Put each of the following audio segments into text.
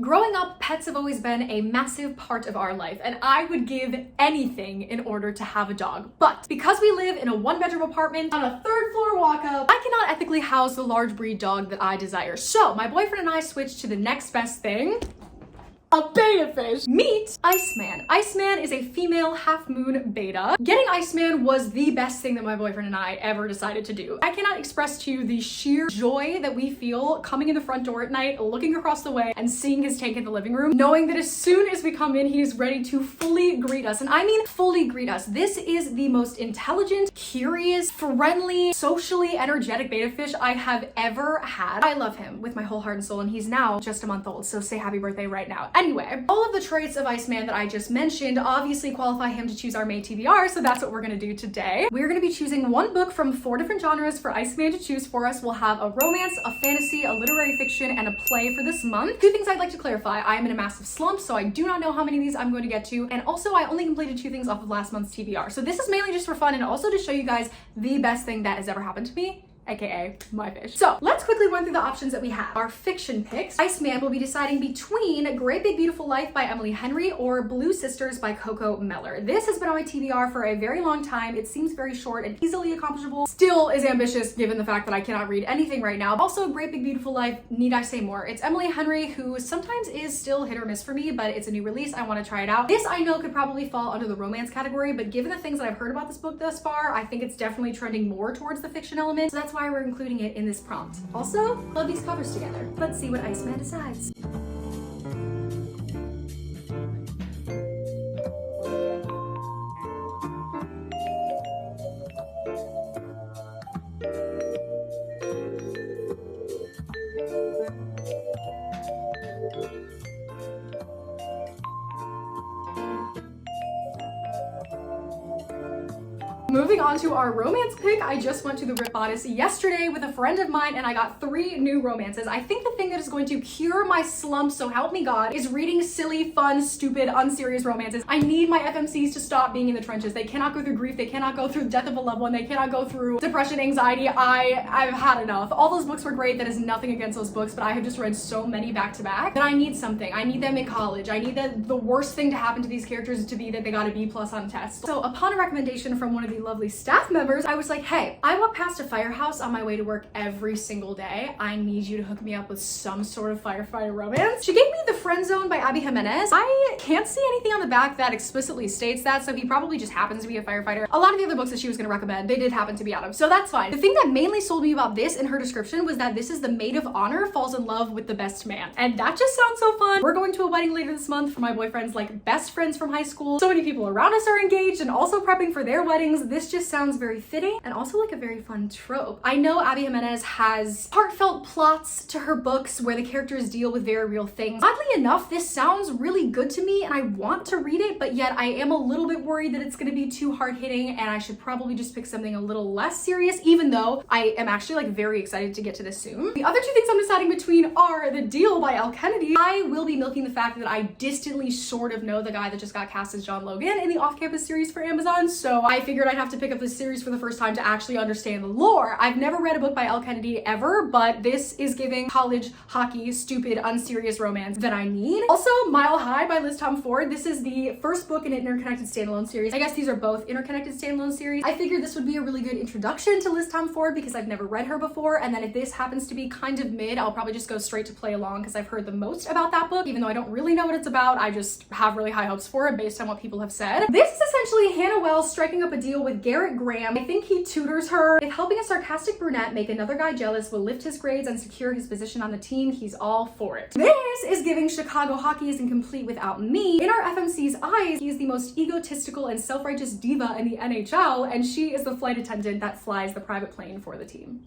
Growing up, pets have always been a massive part of our life, and I would give anything in order to have a dog. But because we live in a one-bedroom apartment on a third-floor walk-up, I cannot ethically house the large breed dog that I desire. So my boyfriend and I switched to the next best thing. A betta fish. Meet ICEMAN. ICEMAN is a female half-moon betta. Getting ICEMAN was the best thing that my boyfriend and I ever decided to do. I cannot express to you the sheer joy that we feel coming in the front door at night, looking across the way, and seeing his tank in the living room, knowing that as soon as we come in, he's ready to fully greet us. And I mean fully greet us. This is the most intelligent, curious, friendly, socially energetic betta fish I have ever had. I love him with my whole heart and soul, and he's now just a month old, so say happy birthday right now. Anyway, all of the traits of ICEMAN that I just mentioned obviously qualify him to choose our May TBR, so that's what we're gonna do today. We're gonna be choosing one book from 4 different genres for ICEMAN to choose for us. We'll have a romance, a fantasy, a literary fiction, and a play for this month. 2 things I'd like to clarify. I am in a massive slump, so I do not know how many of these I'm going to get to, and also I only completed 2 things off of last month's TBR. So this is mainly just for fun and also to show you guys the best thing that has ever happened to me, aka my fish. So let's quickly run through the options that we have. Our fiction picks. ICEMAN will be deciding between Great Big Beautiful Life by Emily Henry or Blue Sisters by Coco Meller. This has been on my TBR for a very long time. It seems very short and easily accomplishable. Still is ambitious given the fact that I cannot read anything right now. Also, Great Big Beautiful Life, need I say more? It's Emily Henry, who sometimes is still hit or miss for me, but it's a new release. I want to try it out. This I know could probably fall under the romance category, but given the things that I've heard about this book thus far, I think it's definitely trending more towards the fiction element. So that's why we're including it in this prompt. Also, love these covers together. Let's see what ICEMAN decides. Moving on to our romance pick, I just went to the Rip Bodice yesterday with a friend of mine and I got 3 new romances. I think the thing that is going to cure my slump, so help me God, is reading silly, fun, stupid, unserious romances. I need my FMCs to stop being in the trenches. They cannot go through grief. They cannot go through the death of a loved one. They cannot go through depression, anxiety. I've had enough. All those books were great. That is nothing against those books, but I have just read so many back to back that I need something. I need them in college. I need the worst thing to happen to these characters to be that they got a B+ on tests. So upon a recommendation from one of the lovely staff members, I was like, hey, I walk past a firehouse on my way to work every single day. I need you to hook me up with some sort of firefighter romance. She gave me The Friend Zone by Abby Jimenez. I can't see anything on the back that explicitly states that, so he probably just happens to be a firefighter. A lot of the other books that she was gonna recommend, they did happen to be out of, so that's fine. The thing that mainly sold me about this in her description was that this is the maid of honor falls in love with the best man. And that just sounds so fun. We're going to a wedding later this month for my boyfriend's like best friends from high school. So many people around us are engaged and also prepping for their weddings. This just sounds very fitting and also like a very fun trope. I know Abby Jimenez has heartfelt plots to her books where the characters deal with very real things. Oddly enough, this sounds really good to me and I want to read it, but yet I am a little bit worried that it's gonna be too hard-hitting and I should probably just pick something a little less serious, even though I am actually like very excited to get to this soon. The other 2 things I'm deciding between are The Deal by Elle Kennedy. I will be milking the fact that I distantly sort of know the guy that just got cast as John Logan in the Off-Campus series for Amazon, so I figured I'd have to pick up this series for the first time to actually understand the lore. I've never read a book by Elle Kennedy ever, but this is giving college hockey, stupid, unserious romance that I need. Also, Mile High by Liz Tom Ford. This is the first book in an interconnected standalone series. I guess these are both interconnected standalone series. I figured this would be a really good introduction to Liz Tom Ford because I've never read her before, and then if this happens to be kind of mid, I'll probably just go straight to play along because I've heard the most about that book, even though I don't really know what it's about. I just have really high hopes for it based on what people have said. This is essentially Hannah Wells striking up a deal with Garrett Graham. I think he tutors her. If helping a sarcastic brunette make another guy jealous will lift his grades and secure his position on the team, he's all for it. This is giving Chicago Hockey Isn't Complete Without Me. In our FMC's eyes, he is the most egotistical and self-righteous diva in the NHL, and she is the flight attendant that flies the private plane for the team.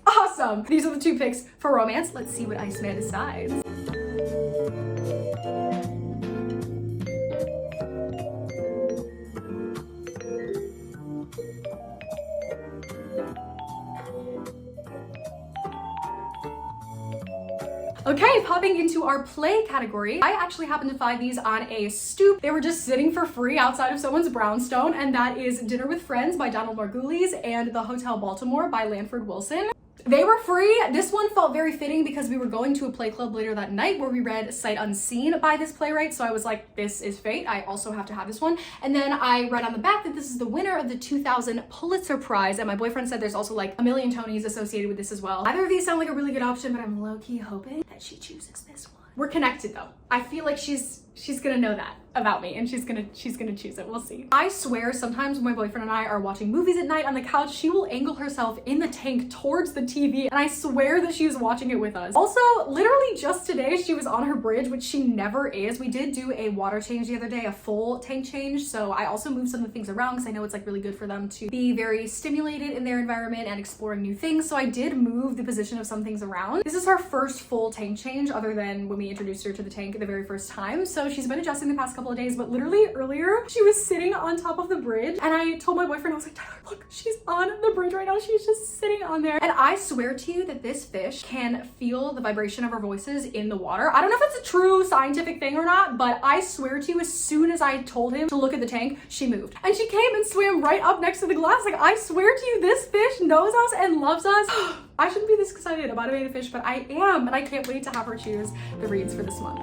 Awesome! These are the 2 picks for romance. Let's see what ICEMAN decides. Okay, popping into our play category, I actually happened to find these on a stoop. They were just sitting for free outside of someone's brownstone, and that is Dinner with Friends by Donald Margulies and The Hotel Baltimore by Lanford Wilson. They were free. This one felt very fitting because we were going to a play club later that night where we read Sight Unseen by this playwright. So I was like, this is fate. I also have to have this one. And then I read on the back that this is the winner of the 2000 Pulitzer Prize. And my boyfriend said there's also like a million Tonys associated with this as well. Either of these sound like a really good option, but I'm low-key hoping that she chooses this one. We're connected though. I feel like she's gonna know that about me and she's gonna choose it. We'll see. I swear sometimes when my boyfriend and I are watching movies at night on the couch, she will angle herself in the tank towards the TV and I swear that she was watching it with us. Also, literally just today she was on her bridge, which she never is. We did do a water change the other day, a full tank change. So I also moved some of the things around because I know it's like really good for them to be very stimulated in their environment and exploring new things. So I did move the position of some things around. This is her first full tank change other than when we introduced her to the tank the very first time. So she's been adjusting the past couple of days, but literally earlier she was sitting on top of the bridge and I told my boyfriend, I was like, Tyler, look, she's on the bridge right now. She's just sitting on there. And I swear to you that this fish can feel the vibration of our voices in the water. I don't know if it's a true scientific thing or not, but I swear to you, as soon as I told him to look at the tank, she moved. And she came and swam right up next to the glass. Like, I swear to you, this fish knows us and loves us. I shouldn't be this excited about a betta fish, but I am, and I can't wait to have her choose the reads for this month.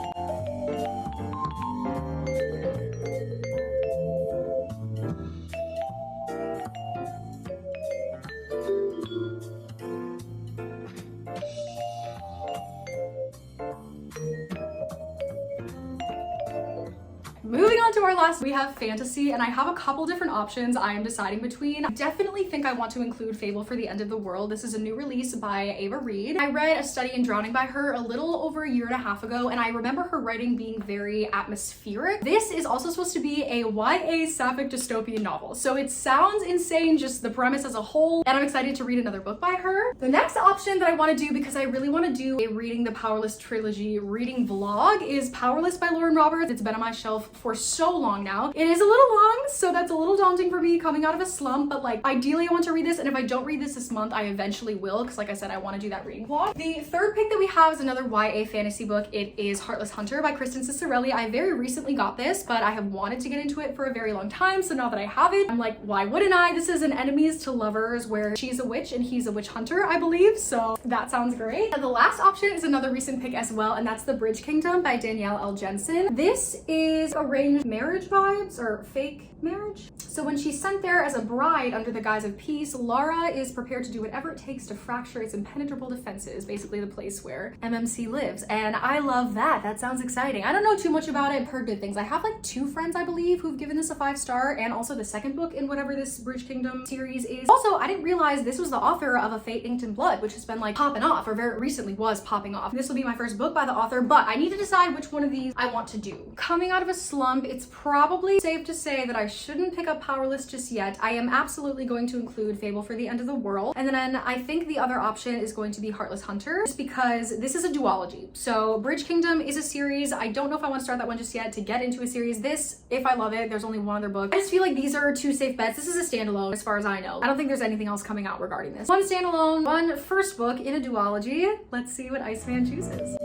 Moving on to our last, we have fantasy, and I have a couple different options I am deciding between. I definitely think I want to include Fable for the End of the World. This is a new release by Ava Reed. I read A Study in Drowning by her a little over a year and a half ago, and I remember her writing being very atmospheric. This is also supposed to be a YA sapphic dystopian novel, so it sounds insane, just the premise as a whole, and I'm excited to read another book by her. The next option that I want to do, because I really want to do a Reading the Powerless trilogy reading vlog, is Powerless by Lauren Roberts. It's been on my shelf for so long now. It is a little long, so that's a little daunting for me coming out of a slump, but like ideally I want to read this, and if I don't read this month, I eventually will, because like I said, I want to do that reading vlog. The third pick that we have is another YA fantasy book. It is Heartless Hunter by Kristen Cicerelli. I very recently got this, but I have wanted to get into it for a very long time, so now that I have it, I'm like, why wouldn't I? This is an enemies to lovers where she's a witch and he's a witch hunter, I believe, so that sounds great. And the last option is another recent pick as well, and that's The Bridge Kingdom by Danielle L. Jensen. This is arranged marriage vibes, or fake marriage. So when she's sent there as a bride under the guise of peace, Laura is prepared to do whatever it takes to fracture its impenetrable defenses, basically the place where MMC lives. And I love that. That sounds exciting. I don't know too much about it. I've heard good things. I have like 2 friends, I believe, who've given this a 5-star, and also the second book in whatever this Bridge Kingdom series is. Also, I didn't realize this was the author of A Fate Inked in Blood, which has been like popping off, or very recently was popping off. This will be my first book by the author, but I need to decide which one of these I want to do. Coming out of a slump, it's probably safe to say that I shouldn't pick up Powerless just yet. I am absolutely going to include Fable for the End of the World. And then I think the other option is going to be Heartless Hunter, just because this is a duology. So Bridge Kingdom is a series. I don't know if I want to start that one just yet to get into a series. This, if I love it, there's only one other book. I just feel like these are 2 safe bets. This is a standalone as far as I know. I don't think there's anything else coming out regarding this. One standalone, one first book in a duology. Let's see what ICEMAN chooses.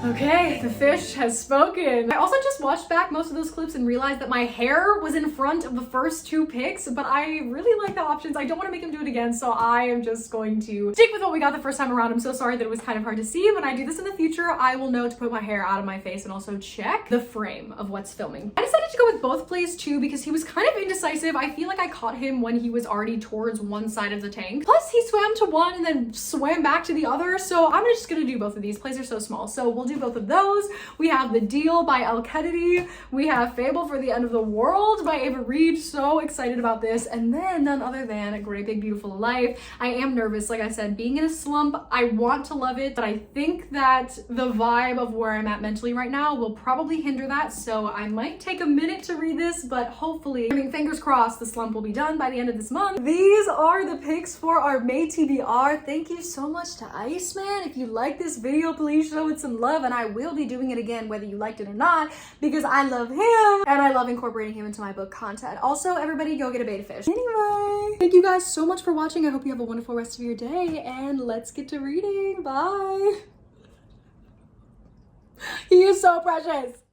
Okay, the fish has spoken. I also just watched back most of those clips and realized that my hair was in front of the first 2 picks, but I really like the options. I don't want to make him do it again, so I am just going to stick with what we got the first time around. I'm so sorry that it was kind of hard to see. When I do this in the future, I will know to put my hair out of my face and also check the frame of what's filming. I decided to go with both plays too because he was kind of indecisive. I feel like I caught him when he was already towards one side of the tank. Plus, he swam to one and then swam back to the other, so I'm just gonna do both of these. Plays are so small, so we'll do both of those. We have The Deal by El Kennedy. We have Fable for the End of the World by Ava Reed. So excited about this. And then none other than A Great Big Beautiful Life. I am nervous, like I said, being in a slump. I want to love it, but I think that the vibe of where I'm at mentally right now will probably hinder that. So I might take a minute to read this, but hopefully, I mean, fingers crossed, the slump will be done by the end of this month. These are the picks for our May TBR. Thank you so much to ICEMAN. If you like this video, please show it some love. and I will be doing it again whether you liked it or not, because I love him and I love incorporating him into my book content. Also, everybody go get a betta fish. Anyway, thank you guys so much for watching. I hope you have a wonderful rest of your day, and let's get to reading. Bye. He is so precious.